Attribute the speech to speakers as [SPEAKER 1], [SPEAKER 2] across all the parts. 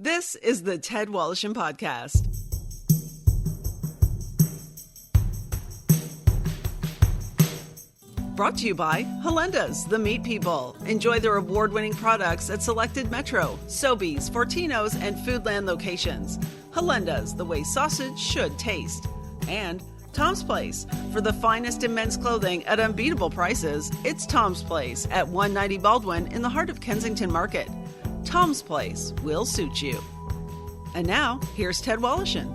[SPEAKER 1] This is the Ted Wallison Podcast. Brought to you by Halenda's, the meat people. Enjoy their award-winning products at selected Metro, Sobeys, Fortino's, and Foodland locations. Halenda's, the way sausage should taste. And Tom's Place. For the finest in men's clothing at unbeatable prices, it's Tom's Place at 190 Baldwin in the heart of Kensington Market. Tom's Place will suit you. And now, here's Ted Wallison.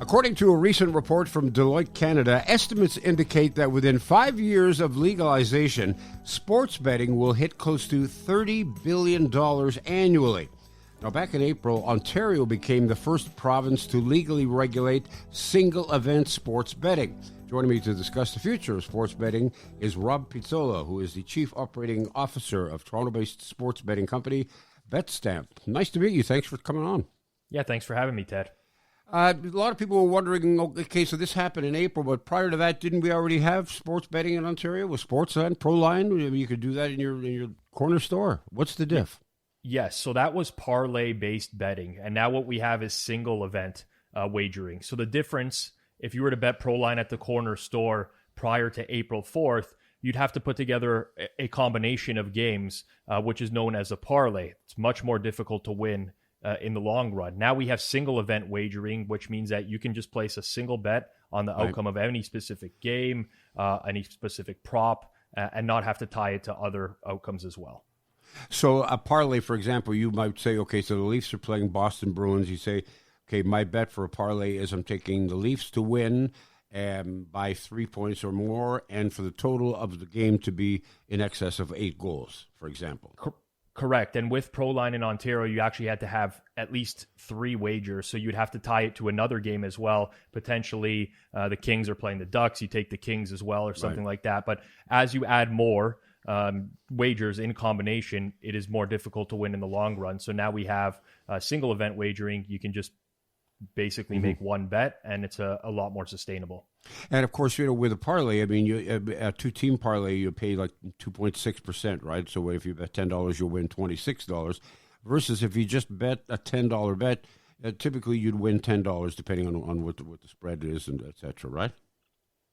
[SPEAKER 2] According to a recent report from Deloitte Canada, estimates indicate that within 5 years of legalization, sports betting will hit close to $30 billion annually. Now, back in April, Ontario became the first province to legally regulate single-event sports betting. Joining me to discuss the future of sports betting is Rob Pizzola, who is the Chief Operating Officer of Toronto-based sports betting company Betstamp. Nice to meet you. Thanks for coming on.
[SPEAKER 3] Yeah, thanks for having me, Ted.
[SPEAKER 2] A lot of people were wondering, okay, so this happened in April, but prior to that, didn't we already have sports betting in Ontario with Sportsline, Proline? You could do that in your corner store. What's the diff?
[SPEAKER 3] Yes, so that was parlay-based betting, and now what we have is single-event wagering. So the difference, if you were to bet Proline at the corner store prior to April 4th, you'd have to put together a combination of games, which is known as a parlay. It's much more difficult to win in the long run. Now we have single event wagering, which means that you can just place a single bet on the outcome of any specific game, any specific prop, and not have to tie it to other outcomes as well.
[SPEAKER 2] So a parlay, for example, you might say, okay, so the Leafs are playing Boston Bruins. You say, okay, my bet for a parlay is I'm taking the Leafs to win by 3 points or more, and for the total of the game to be in excess of 8 goals, for example.
[SPEAKER 3] Correct. And with Proline in Ontario, you actually had to have at least 3 wagers. So you'd have to tie it to another game as well. Potentially the Kings are playing the Ducks. You take the Kings as well or something like that. But as you add more wagers in combination, it is more difficult to win in the long run. So now we have single event wagering. You can just basically make one bet, and it's a lot more sustainable.
[SPEAKER 2] And of course, with a parlay, I mean, a 2-team parlay, you pay like 2.6%, right? So if you bet $10, you'll win $26. Versus if you just bet a $10 bet, typically you'd win $10 depending on what the spread is and et cetera, right?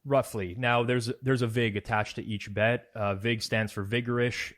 [SPEAKER 3] Roughly. Now there's a VIG attached to each bet. VIG stands for vigorish.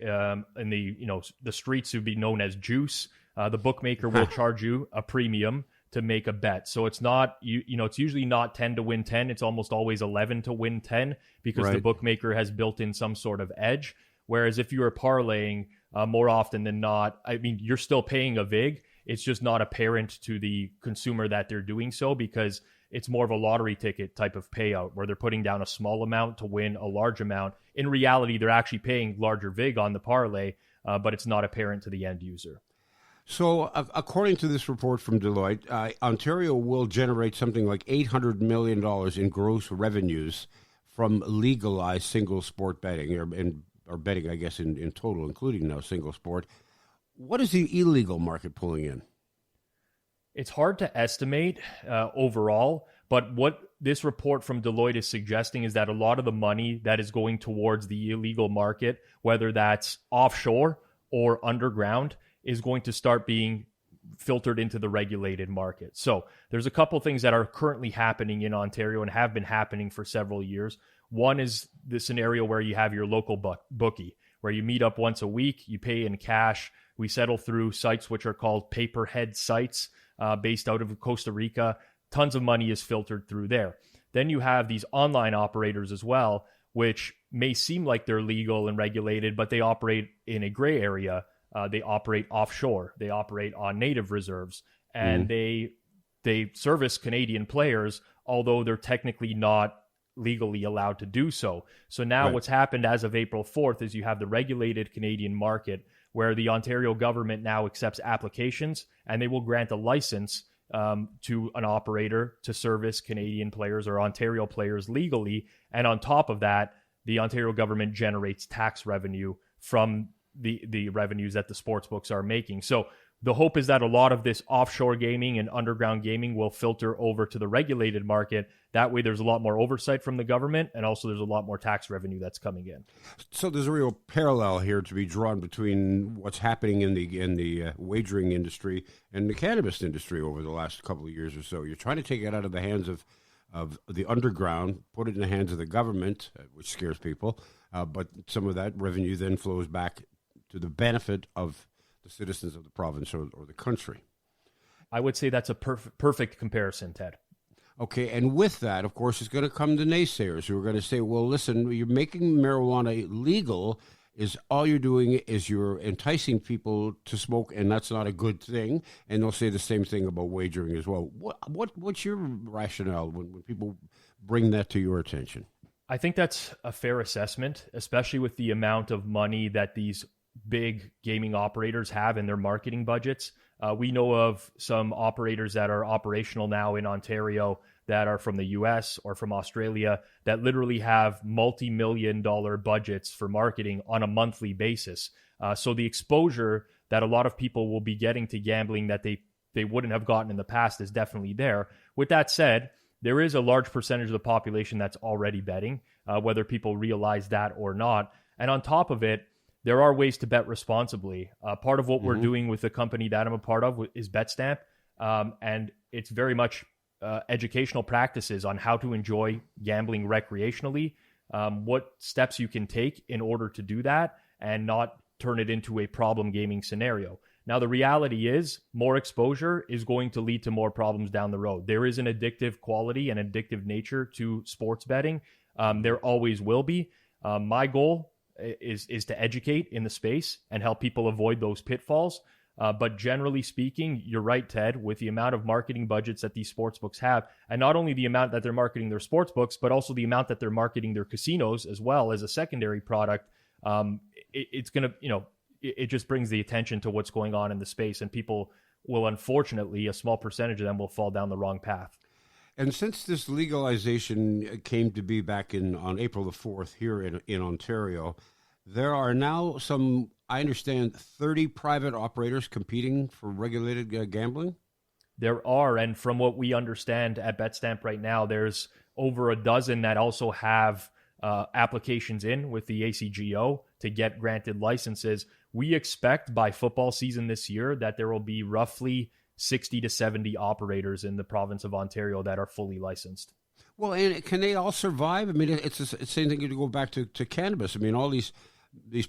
[SPEAKER 3] In the streets, it would be known as juice. The bookmaker will charge you a premium to make a bet. So it's not, it's usually not 10 to win 10. It's almost always 11 to win 10 because the bookmaker has built in some sort of edge. Whereas if you are parlaying, more often than not, I mean, you're still paying a VIG. It's just not apparent to the consumer that they're doing so because it's more of a lottery ticket type of payout where they're putting down a small amount to win a large amount. In reality, they're actually paying larger VIG on the parlay, but it's not apparent to the end user.
[SPEAKER 2] So, according to this report from Deloitte, Ontario will generate something like $800 million in gross revenues from legalized single sport betting, or betting, I guess, in total, including now single sport. What is the illegal market pulling in?
[SPEAKER 3] It's hard to estimate overall, but what this report from Deloitte is suggesting is that a lot of the money that is going towards the illegal market, whether that's offshore or underground, is going to start being filtered into the regulated market. So there's a couple things that are currently happening in Ontario and have been happening for several years. One is the scenario where you have your local bookie, where you meet up once a week, you pay in cash. We settle through sites which are called paperhead sites based out of Costa Rica. Tons of money is filtered through there. Then you have these online operators as well, which may seem like they're legal and regulated, but they operate in a gray area. They operate offshore. They operate on native reserves, and they service Canadian players, although they're technically not legally allowed to do so. So now what's happened as of April 4th is you have the regulated Canadian market where the Ontario government now accepts applications, and they will grant a license to an operator to service Canadian players or Ontario players legally. And on top of that, the Ontario government generates tax revenue from the revenues that the sports books are making. So the hope is that a lot of this offshore gaming and underground gaming will filter over to the regulated market. That way there's a lot more oversight from the government, and also there's a lot more tax revenue that's coming in.
[SPEAKER 2] So there's a real parallel here to be drawn between what's happening in the wagering industry and the cannabis industry over the last couple of years or so. You're trying to take it out of the hands of the underground, put it in the hands of the government, which scares people, but some of that revenue then flows back to the benefit of the citizens of the province or the country.
[SPEAKER 3] I would say that's a perfect comparison, Ted.
[SPEAKER 2] Okay, and with that, of course, it's going to come the naysayers who are going to say, well, listen, you're making marijuana legal, is all you're doing is you're enticing people to smoke, and that's not a good thing. And they'll say the same thing about wagering as well. What's your rationale when people bring that to your attention?
[SPEAKER 3] I think that's a fair assessment, especially with the amount of money that these big gaming operators have in their marketing budgets. We know of some operators that are operational now in Ontario that are from the US or from Australia that literally have multi-million-dollar budgets for marketing on a monthly basis. So the exposure that a lot of people will be getting to gambling that they wouldn't have gotten in the past is definitely there. With that said, there is a large percentage of the population that's already betting, whether people realize that or not. And on top of it, there are ways to bet responsibly. Part of what we're doing with the company that I'm a part of is Betstamp, and it's very much educational practices on how to enjoy gambling recreationally, what steps you can take in order to do that and not turn it into a problem gaming scenario. Now, the reality is more exposure is going to lead to more problems down the road. There is an addictive quality and addictive nature to sports betting. There always will be. My goal is to educate in the space and help people avoid those pitfalls. But generally speaking, you're right, Ted, with the amount of marketing budgets that these sportsbooks have, and not only the amount that they're marketing their sportsbooks, but also the amount that they're marketing their casinos as well as a secondary product, it's going to, it just brings the attention to what's going on in the space, and people will, unfortunately, a small percentage of them will fall down the wrong path.
[SPEAKER 2] And since this legalization came to be back on April the 4th here in Ontario, there are now some, I understand, 30 private operators competing for regulated gambling?
[SPEAKER 3] There are, and from what we understand at Betstamp right now, there's over a dozen that also have applications in with the ACGO to get granted licenses. We expect by football season this year that there will be roughly 60 to 70 operators in the province of Ontario that are fully licensed.
[SPEAKER 2] Well, and can they all survive? I mean, it's the same thing to go back to cannabis. I mean, all these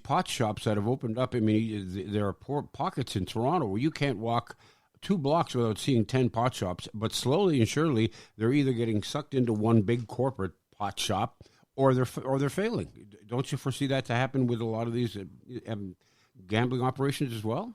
[SPEAKER 2] pot shops that have opened up, I mean, there are pockets in Toronto where you can't walk 2 blocks without seeing 10 pot shops, but slowly and surely they're either getting sucked into one big corporate pot shop or they're failing. Don't you foresee that to happen with a lot of these gambling operations as well?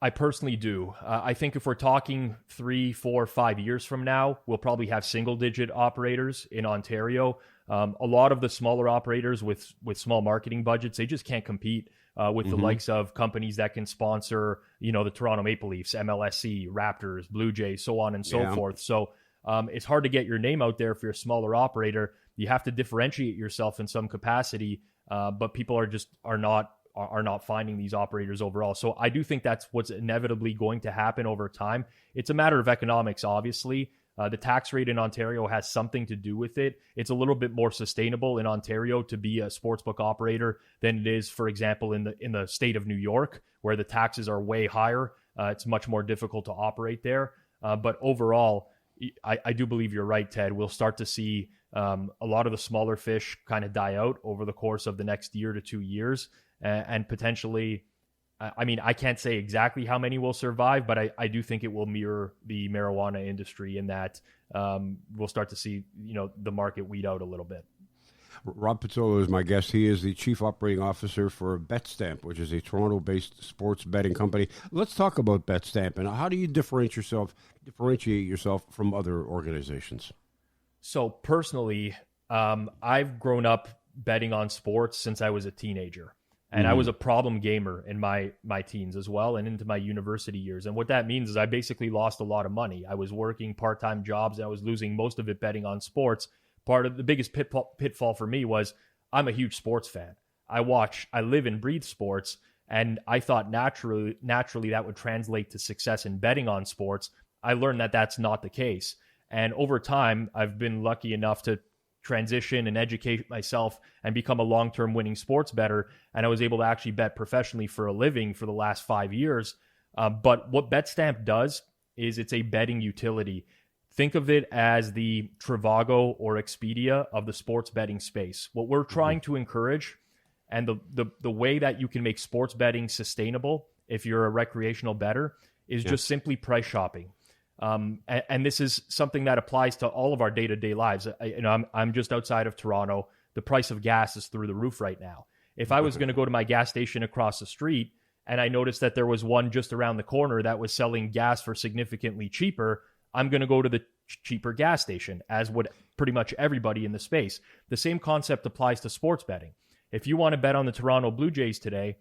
[SPEAKER 3] I personally do. I think if we're talking 3, 4, 5 years from now, we'll probably have single-digit operators in Ontario. A lot of the smaller operators with small marketing budgets, they just can't compete with the likes of companies that can sponsor, the Toronto Maple Leafs, MLSC, Raptors, Blue Jays, so on and so forth. So it's hard to get your name out there if you're a smaller operator. You have to differentiate yourself in some capacity, but people are not finding these operators overall. So I do think that's what's inevitably going to happen over time. It's a matter of economics, obviously. The tax rate in Ontario has something to do with it. It's a little bit more sustainable in Ontario to be a sportsbook operator than it is, for example, in the state of New York, where the taxes are way higher. It's much more difficult to operate there. But overall, I do believe you're right, Ted. We'll start to see a lot of the smaller fish kind of die out over the course of the next year to 2 years. And potentially, I mean, I can't say exactly how many will survive, but I do think it will mirror the marijuana industry in that we'll start to see, the market weed out a little bit.
[SPEAKER 2] Rob Pizzola is my guest. He is the Chief Operating Officer for Betstamp, which is a Toronto-based sports betting company. Let's talk about Betstamp, and how do you differentiate yourself from other organizations?
[SPEAKER 3] So personally, I've grown up betting on sports since I was a teenager. And I was a problem gamer in my teens as well and into my university years. And what that means is I basically lost a lot of money. I was working part-time jobs and I was losing most of it betting on sports. Part of the biggest pitfall for me was I'm a huge sports fan. I live and breathe sports. And I thought naturally that would translate to success in betting on sports. I learned that that's not the case. And over time, I've been lucky enough to transition and educate myself and become a long-term winning sports bettor. And I was able to actually bet professionally for a living for the last 5 years. But what Betstamp does is it's a betting utility. Think of it as the Trivago or Expedia of the sports betting space. What we're trying to encourage, and the way that you can make sports betting sustainable if you're a recreational bettor, is just simply price shopping. And this is something that applies to all of our day-to-day lives. I'm just outside of Toronto. The price of gas is through the roof right now. If I was going to go to my gas station across the street and I noticed that there was one just around the corner that was selling gas for significantly cheaper, I'm going to go to the cheaper gas station, as would pretty much everybody in the space. The same concept applies to sports betting. If you want to bet on the Toronto Blue Jays today,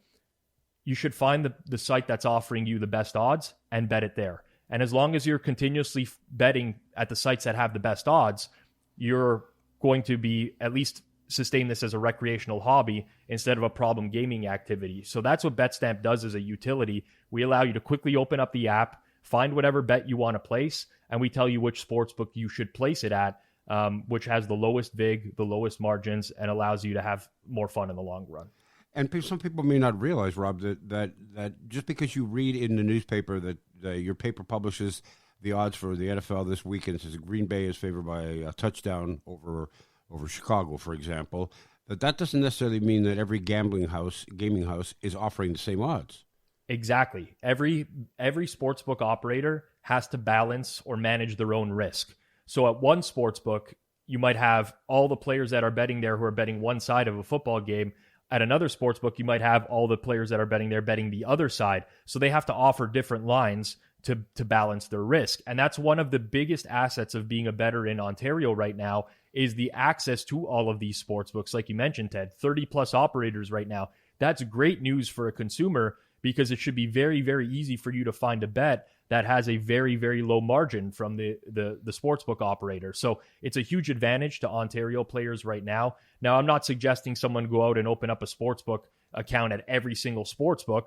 [SPEAKER 3] you should find the site that's offering you the best odds and bet it there. And as long as you're continuously betting at the sites that have the best odds, you're going to be at least sustain this as a recreational hobby instead of a problem gaming activity. So that's what Betstamp does as a utility. We allow you to quickly open up the app, find whatever bet you want to place, and we tell you which sportsbook you should place it at, which has the lowest VIG, the lowest margins, and allows you to have more fun in the long run.
[SPEAKER 2] And some people may not realize, Rob, that just because you read in the newspaper that your paper publishes the odds for the NFL this weekend, it says Green Bay is favored by a touchdown over Chicago, for example, that doesn't necessarily mean that every gaming house is offering the same odds.
[SPEAKER 3] Exactly. Every sportsbook operator has to balance or manage their own risk. So at one sportsbook, you might have all the players that are betting there who are betting one side of a football game. At another sportsbook, you might have all the players that are betting there betting the other side. So they have to offer different lines to balance their risk. And that's one of the biggest assets of being a bettor in Ontario right now, is the access to all of these sportsbooks. Like you mentioned, Ted, 30 plus operators right now. That's great news for a consumer, because it should be very, very easy for you to find a bet that has a very, very low margin from the sportsbook operator. So it's a huge advantage to Ontario players right now. Now, I'm not suggesting someone go out and open up a sportsbook account at every single sportsbook.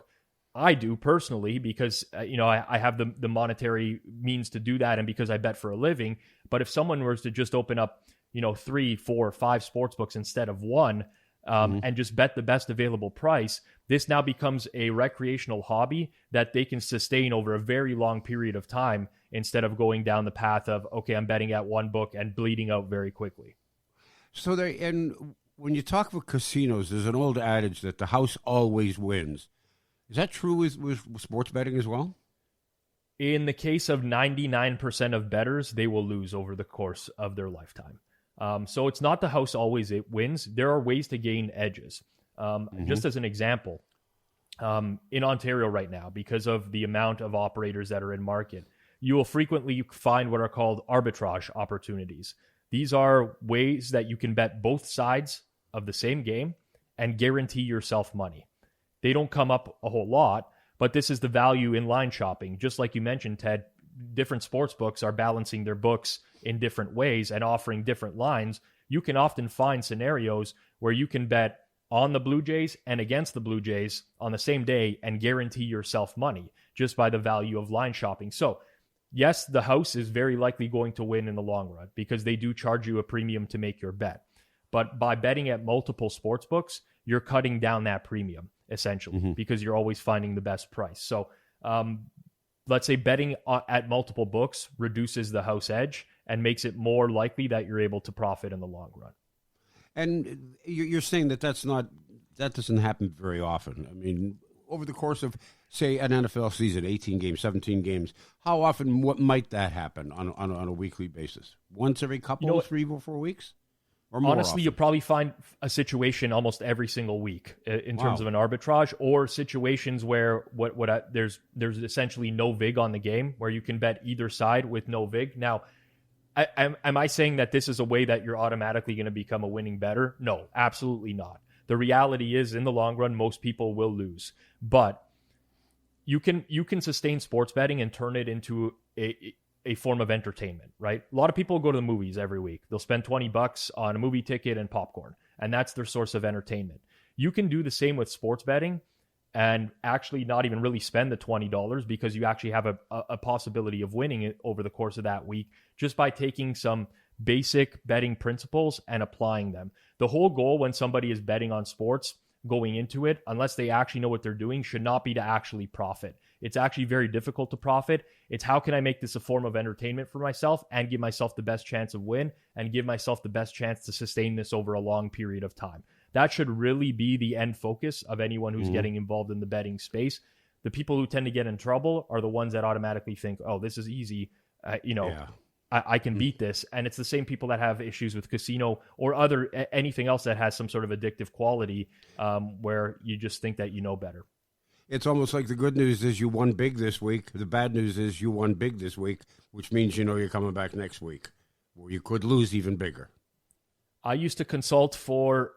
[SPEAKER 3] I do personally, because I have the monetary means to do that, and because I bet for a living. But if someone was to just open up 3, 4, 5 sportsbooks instead of one, and just bet the best available price, this now becomes a recreational hobby that they can sustain over a very long period of time, instead of going down the path of, okay, I'm betting at one book and bleeding out very quickly.
[SPEAKER 2] So and when you talk with casinos, there's an old adage that the house always wins. Is that true with sports betting as well?
[SPEAKER 3] In the case of 99% of bettors, they will lose over the course of their lifetime. So it's not the house always it wins. There are ways to gain edges. Just as an example, in Ontario right now, because of the amount of operators that are in market, you will frequently find what are called arbitrage opportunities. These are ways that you can bet both sides of the same game and guarantee yourself money. They don't come up a whole lot, but this is the value in line shopping. Just like you mentioned, Ted, different sports books are balancing their books in different ways and offering different lines. You can often find scenarios where you can bet on the Blue Jays and against the Blue Jays on the same day and guarantee yourself money just by the value of line shopping. So yes, the house is very likely going to win in the long run, because they do charge you a premium to make your bet. But by betting at multiple sports books, you're cutting down that premium, essentially, because you're always finding the best price. So let's say betting at multiple books reduces the house edge and makes it more likely that you're able to profit in the long run.
[SPEAKER 2] And you're saying that that doesn't happen very often. I mean, over the course of, say, an NFL season, 18 games, 17 games, how often might that happen on a weekly basis? Once every couple, 3 or 4 weeks? Or more
[SPEAKER 3] honestly,
[SPEAKER 2] often?
[SPEAKER 3] you'll probably find a situation almost every single week in terms of an arbitrage, or situations where there's essentially no VIG on the game, where you can bet either side with no VIG. Now, am I saying that this is a way that you're automatically going to become a winning bettor? No, absolutely not. The reality is, in the long run, most people will lose. But you can sustain sports betting and turn it into a form of entertainment, right? A lot of people go to the movies every week. They'll spend $20 on a movie ticket and popcorn, and that's their source of entertainment. You can do the same with sports betting and actually not even really spend the $20 because you actually have a possibility of winning it over the course of that week just by taking some basic betting principles and applying them. The whole goal when somebody is betting on sports going into it, unless they actually know what they're doing, should not be to actually profit. It's actually very difficult to profit. It's how can I make this a form of entertainment for myself and give myself the best chance of win and give myself the best chance to sustain this over a long period of time. That should really be the end focus of anyone who's getting involved in the betting space. The people who tend to get in trouble are the ones that automatically think, oh, this is easy. I can beat this. And it's the same people that have issues with casino or anything else that has some sort of addictive quality where you just think that you know better.
[SPEAKER 2] It's almost like the good news is you won big this week. The bad news is you won big this week, which means you know you're coming back next week, where you could lose even bigger.
[SPEAKER 3] I used to consult for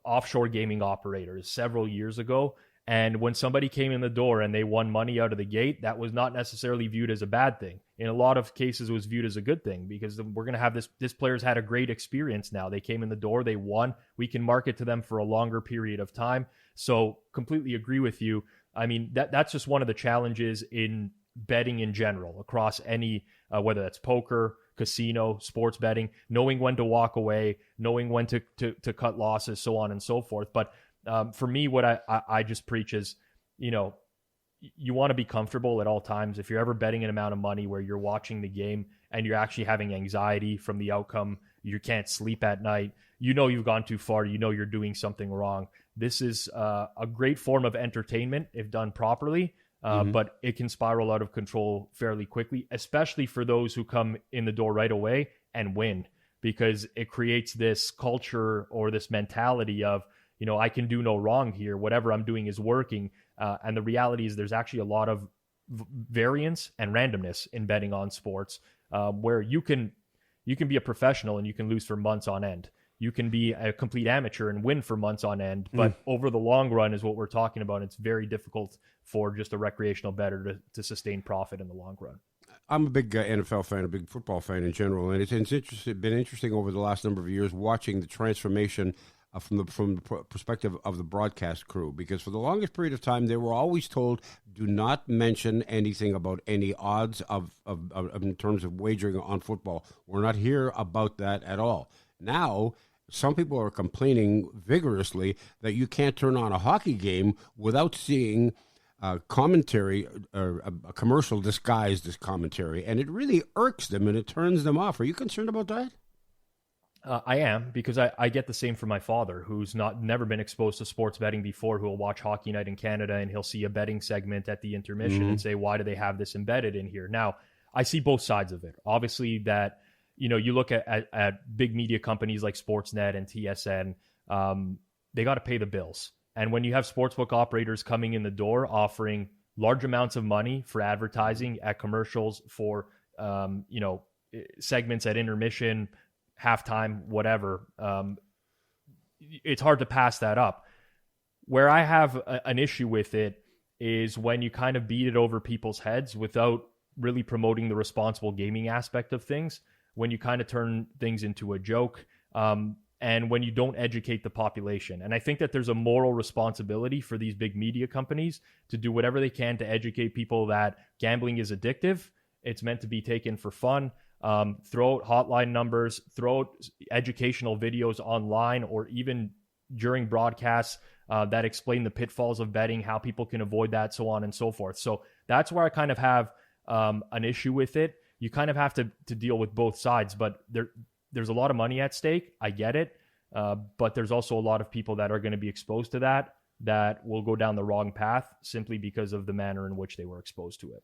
[SPEAKER 3] offshore gaming operators several years ago. And when somebody came in the door and they won money out of the gate, that was not necessarily viewed as a bad thing. In a lot of cases, it was viewed as a good thing because we're going to have this player's had a great experience now. They came in the door, they won. We can market to them for a longer period of time. So completely agree with you. I mean, that's just one of the challenges in betting in general across any, whether that's poker, casino, sports betting, knowing when to walk away, knowing when to cut losses, so on and so forth. But for me, what I just preach is, you want to be comfortable at all times. If you're ever betting an amount of money where you're watching the game and you're actually having anxiety from the outcome, you can't sleep at night, you've gone too far, you're doing something wrong. This is a great form of entertainment if done properly, but it can spiral out of control fairly quickly, especially for those who come in the door right away and win, because it creates this culture or this mentality of, I can do no wrong here. Whatever I'm doing is working. And the reality is there's actually a lot of variance and randomness in betting on sports, where you can be a professional and you can lose for months on end. You can be a complete amateur and win for months on end. But over the long run is what we're talking about. It's very difficult for just a recreational bettor to sustain profit in the long run.
[SPEAKER 2] I'm a big NFL fan, a big football fan in general, and it's been interesting over the last number of years watching the transformation from the perspective of the broadcast crew, because for the longest period of time they were always told, do not mention anything about any odds of in terms of wagering on football. We're not here about that at all. Now, some people are complaining vigorously that you can't turn on a hockey game without seeing commentary or a commercial disguised as commentary, and it really irks them and it turns them off. Are you concerned about that?
[SPEAKER 3] I am, because I get the same from my father, who's never been exposed to sports betting before, who will watch Hockey Night in Canada and he'll see a betting segment at the intermission and say, why do they have this embedded in here? Now, I see both sides of it. Obviously that, you look at big media companies like Sportsnet and TSN, they got to pay the bills. And when you have sportsbook operators coming in the door offering large amounts of money for advertising at commercials, for, segments at intermission, halftime, whatever, it's hard to pass that up. Where I have an issue with it is when you kind of beat it over people's heads without really promoting the responsible gaming aspect of things, when you kind of turn things into a joke, and when you don't educate the population. And I think that there's a moral responsibility for these big media companies to do whatever they can to educate people that gambling is addictive. It's meant to be taken for fun. Throw out hotline numbers, throw out educational videos online, or even during broadcasts that explain the pitfalls of betting, how people can avoid that, so on and so forth. So that's where I kind of have an issue with it. You kind of have to deal with both sides, but there's a lot of money at stake. I get it. But there's also a lot of people that are going to be exposed to that will go down the wrong path simply because of the manner in which they were exposed to it.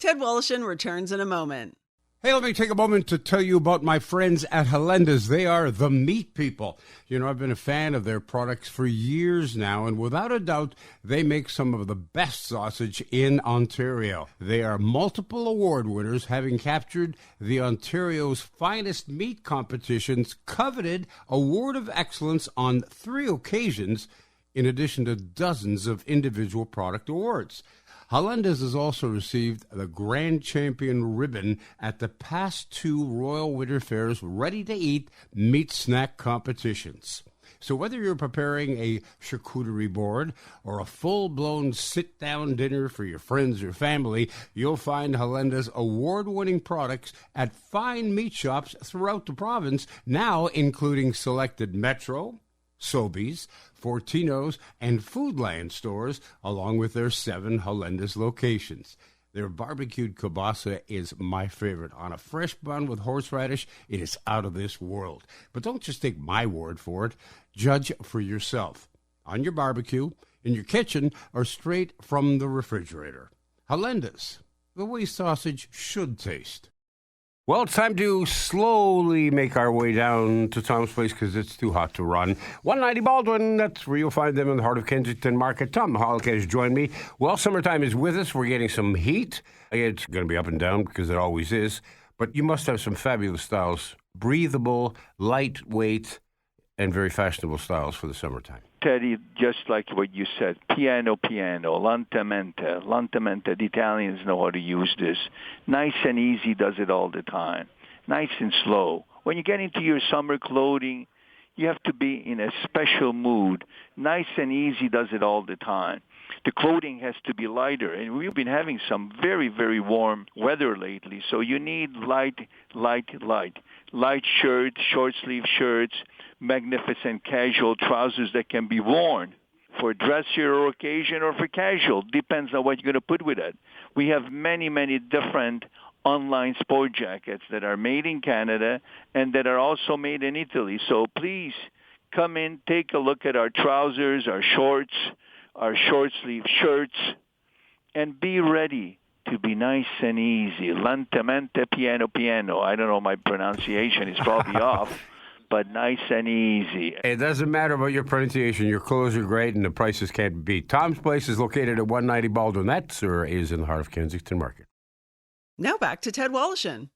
[SPEAKER 1] Ted Woloshyn returns in a moment.
[SPEAKER 2] Hey, let me take a moment to tell you about my friends at Helenda's. They are the meat people. I've been a fan of their products for years now, and without a doubt, they make some of the best sausage in Ontario. They are multiple award winners, having captured the Ontario's Finest Meat Competition's coveted Award of Excellence on 3 occasions, in addition to dozens of individual product awards. Helenda's has also received the Grand Champion ribbon at the past 2 Royal Winter Fair's ready-to-eat meat snack competitions. So whether you're preparing a charcuterie board or a full-blown sit-down dinner for your friends or family, you'll find Halenda's award-winning products at fine meat shops throughout the province, now including selected Metro, Sobeys, Fortino's, and Foodland stores, along with their 7 Halenda's locations. Their barbecued kielbasa is my favorite. On a fresh bun with horseradish, it is out of this world. But don't just take my word for it. Judge for yourself. On your barbecue, in your kitchen, or straight from the refrigerator. Halenda's, the way sausage should taste. Well, it's time to slowly make our way down to Tom's place because it's too hot to run. 190 Baldwin, that's where you'll find them in the heart of Kensington Market. Tom Mahalik has joined me. Well, summertime is with us. We're getting some heat. It's going to be up and down because it always is. But you must have some fabulous styles. Breathable, lightweight, and very fashionable styles for the summertime.
[SPEAKER 4] Teddy, just like what you said, piano, lentamente. The Italians know how to use this. Nice and easy does it all the time. Nice and slow. When you get into your summer clothing, you have to be in a special mood. Nice and easy does it all the time. The clothing has to be lighter, and we've been having some very, very warm weather lately, so you need light. Light shirts, short-sleeve shirts, magnificent casual trousers that can be worn for dressier occasion or for casual. Depends on what you're going to put with it. We have many, many different online sport jackets that are made in Canada and that are also made in Italy. So please come in, take a look at our trousers, our shorts, our short-sleeve shirts, and be ready to be nice and easy. Lentamente, piano. I don't know, my pronunciation is probably off, but nice and easy.
[SPEAKER 2] It doesn't matter about your pronunciation. Your clothes are great and the prices can't be beat. Tom's Place is located at 190 Baldwin. That, sir, is in the heart of Kensington Market.
[SPEAKER 1] Now back to Ted Wallachin.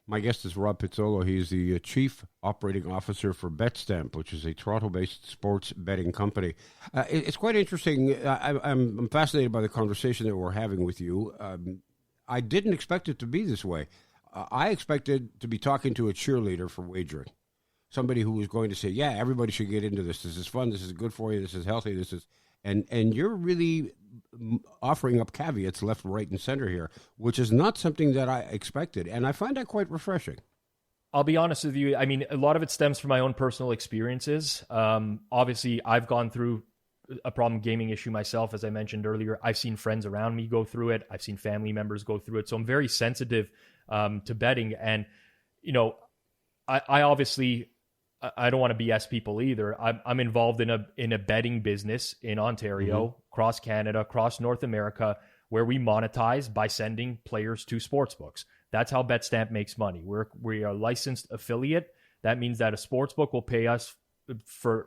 [SPEAKER 2] My guest is Rob Pizzola. He's the Chief Operating Officer for Betstamp, which is a Toronto-based sports betting company. It's quite interesting. I'm fascinated by the conversation that we're having with you. I didn't expect it to be this way. I expected to be talking to a cheerleader for wagering, somebody who was going to say, yeah, everybody should get into this. This is fun. This is good for you. This is healthy. This is, and you're really offering up caveats left, right, and center here, which is not something that I expected. And I find that quite refreshing.
[SPEAKER 3] I'll be honest with you. I mean, a lot of it stems from my own personal experiences. Obviously, I've gone through a problem gaming issue myself, as I mentioned earlier. I've seen friends around me go through it. I've seen family members go through it. So I'm very sensitive to betting. And, you know, I obviously, I don't want to BS people either. I'm involved in a betting business in Ontario, across Canada, across North America, where we monetize by sending players to sportsbooks. That's how Betstamp makes money. We are a licensed affiliate. That means that a sportsbook will pay us for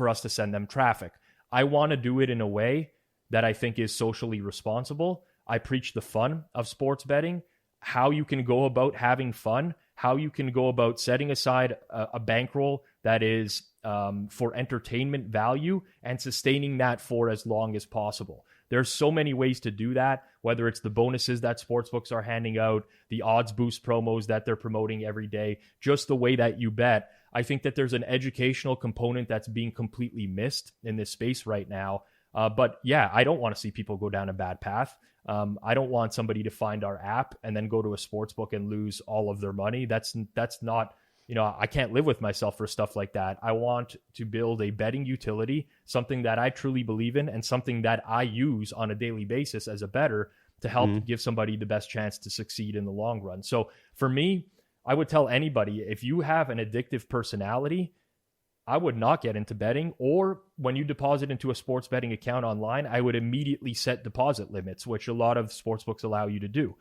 [SPEAKER 3] us to send them traffic. I want to do it in a way that I think is socially responsible. I preach the fun of sports betting, how you can go about having fun, how you can go about setting aside a bankroll that is for entertainment value and sustaining that for as long as possible. There's so many ways to do that, whether it's the bonuses that sportsbooks are handing out, the odds boost promos that they're promoting every day, just the way that you bet. I think that there's an educational component that's being completely missed in this space right now. But yeah, I don't want to see people go down a bad path. I don't want somebody to find our app and then go to a sportsbook and lose all of their money. That's not, you know, I can't live with myself for stuff like that. I want to build a betting utility, something that I truly believe in and something that I use on a daily basis as a bettor to help give somebody the best chance to succeed in the long run. So for me, I would tell anybody, if you have an addictive personality, I would not get into betting, or when you deposit into a sports betting account online, I would immediately set deposit limits, which a lot of sportsbooks allow you to do,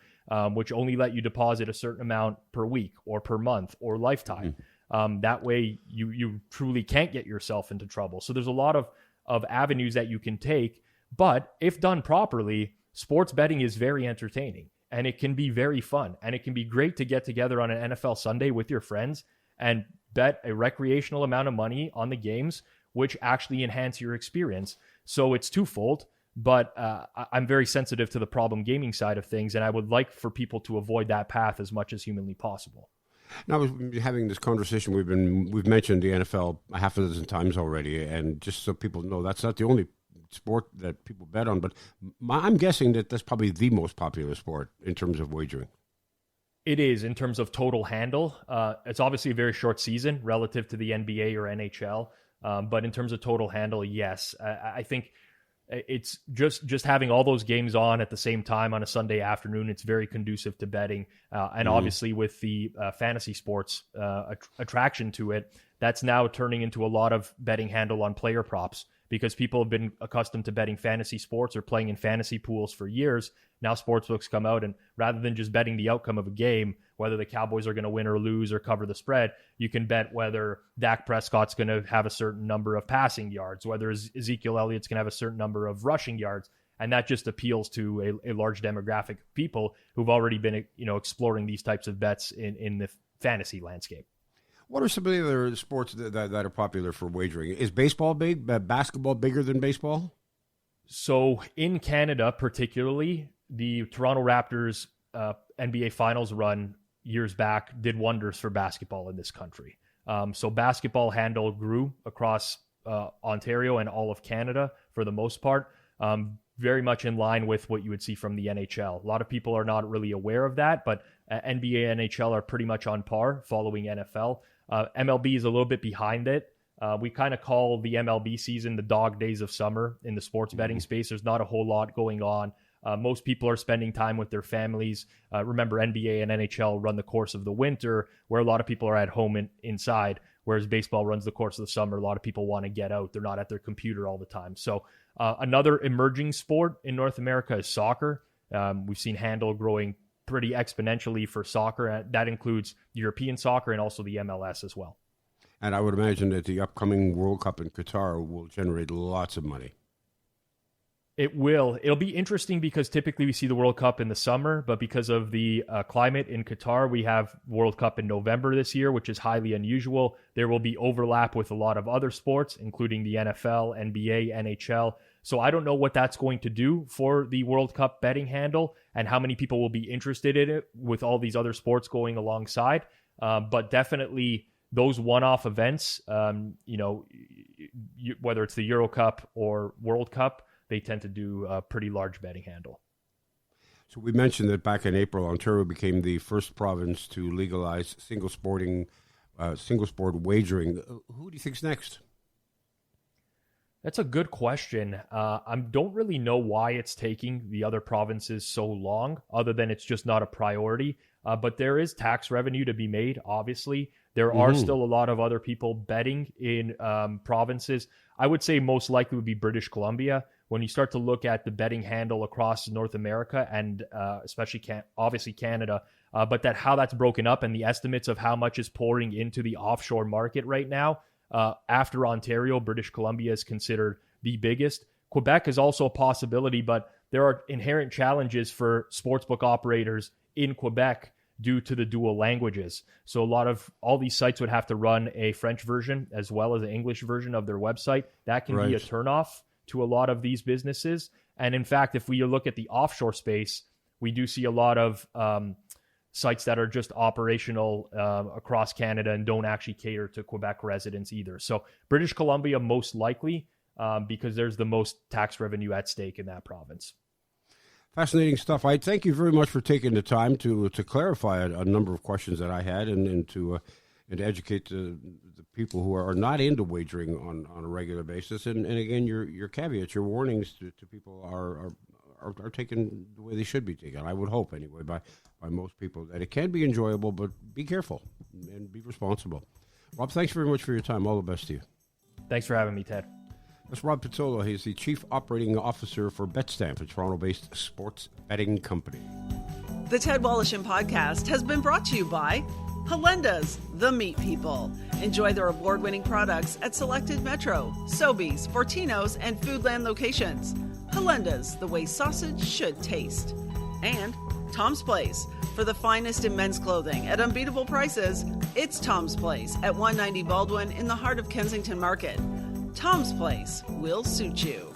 [SPEAKER 3] which only let you deposit a certain amount per week or per month or lifetime. That way you truly can't get yourself into trouble. So there's a lot of avenues that you can take, but if done properly, sports betting is very entertaining and it can be very fun, and it can be great to get together on an NFL Sunday with your friends and bet a recreational amount of money on the games, which actually enhance your experience. So it's twofold, but I'm very sensitive to the problem gaming side of things, and I would like for people to avoid that path as much as humanly possible.
[SPEAKER 2] Now, we've been having this conversation. We've mentioned the NFL a half a dozen times already, and just so people know, that's not the only sport that people bet on. But I'm guessing that that's probably the most popular sport in terms of wagering.
[SPEAKER 3] It is in terms of total handle. It's obviously a very short season relative to the NBA or NHL, but in terms of total handle, yes, I think. It's just having all those games on at the same time on a Sunday afternoon. It's very conducive to betting. And obviously with the fantasy sports attraction to it, that's now turning into a lot of betting handle on player props because people have been accustomed to betting fantasy sports or playing in fantasy pools for years. Now sportsbooks come out and rather than just betting the outcome of a game, whether the Cowboys are going to win or lose or cover the spread, you can bet whether Dak Prescott's going to have a certain number of passing yards, whether Ezekiel Elliott's going to have a certain number of rushing yards. And that just appeals to a large demographic of people who've already been, exploring these types of bets in the fantasy landscape.
[SPEAKER 2] What are some of the other sports that are popular for wagering? Is baseball big? Basketball bigger than baseball?
[SPEAKER 3] So in Canada, particularly, the Toronto Raptors NBA Finals run years back did wonders for basketball in this country. So basketball handle grew across Ontario and all of Canada for the most part, very much in line with what you would see from the NHL. A lot of people are not really aware of that, but NBA and NHL are pretty much on par following NFL. MLB is a little bit behind it. We kind of call the MLB season the dog days of summer in the sports betting space. There's not a whole lot going on. Most people are spending time with their families. Remember, NBA and NHL run the course of the winter, where a lot of people are at home inside, whereas baseball runs the course of the summer. A lot of people want to get out. They're not at their computer all the time. So another emerging sport in North America is soccer. We've seen handle growing pretty exponentially for soccer. That includes European soccer and also the MLS as well.
[SPEAKER 2] And I would imagine that the upcoming World Cup in Qatar will generate lots of money.
[SPEAKER 3] It will. It'll be interesting because typically we see the World Cup in the summer, but because of the climate in Qatar, we have World Cup in November this year, which is highly unusual. There will be overlap with a lot of other sports, including the NFL, NBA, NHL. So I don't know what that's going to do for the World Cup betting handle and how many people will be interested in it with all these other sports going alongside. But definitely those one-off events, whether it's the Euro Cup or World Cup, they tend to do a pretty large betting handle.
[SPEAKER 2] So we mentioned that back in April, Ontario became the first province to legalize single sport wagering. Who do you think's next?
[SPEAKER 3] That's a good question. I don't really know why it's taking the other provinces so long, other than it's just not a priority. But there is tax revenue to be made, obviously. There are still a lot of other people betting in provinces. I would say most likely would be British Columbia. When you start to look at the betting handle across North America and especially obviously Canada, but how that's broken up and the estimates of how much is pouring into the offshore market right now, after Ontario, British Columbia is considered the biggest. Quebec is also a possibility, but there are inherent challenges for sportsbook operators in Quebec due to the dual languages. So all these sites would have to run a French version as well as an English version of their website. That can be a turnoff to a lot of these businesses. And in fact, if we look at the offshore space, we do see a lot of sites that are just operational across Canada and don't actually cater to Quebec residents either. So British Columbia most likely because there's the most tax revenue at stake in that province.
[SPEAKER 2] Fascinating stuff. I thank you very much for taking the time to clarify a number of questions that I had and to educate the people who are not into wagering on a regular basis. And again, your caveats, your warnings to people are taken the way they should be taken. I would hope anyway by most people that it can be enjoyable, but be careful and be responsible. Rob, thanks very much for your time. All the best to you.
[SPEAKER 3] Thanks for having me, Ted.
[SPEAKER 2] That's Rob Pizzola. He's the Chief Operating Officer for Betstamp, a Toronto-based sports betting company.
[SPEAKER 1] The Ted Wallacham podcast has been brought to you by Halenda's, the meat people. Enjoy their award-winning products at selected Metro, Sobeys, Fortinos, and Foodland locations. Halenda's, the way sausage should taste. And Tom's Place. For the finest in men's clothing at unbeatable prices, it's Tom's Place at 190 Baldwin in the heart of Kensington Market. Tom's Place will suit you.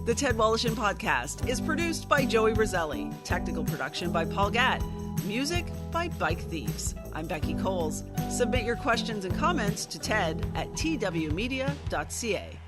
[SPEAKER 1] The Ted Wallacham podcast is produced by Joey Roselli. Technical production by Paul Gatt. Music by bike thieves. I'm Becky Coles. Submit your questions and comments to ted@twmedia.ca.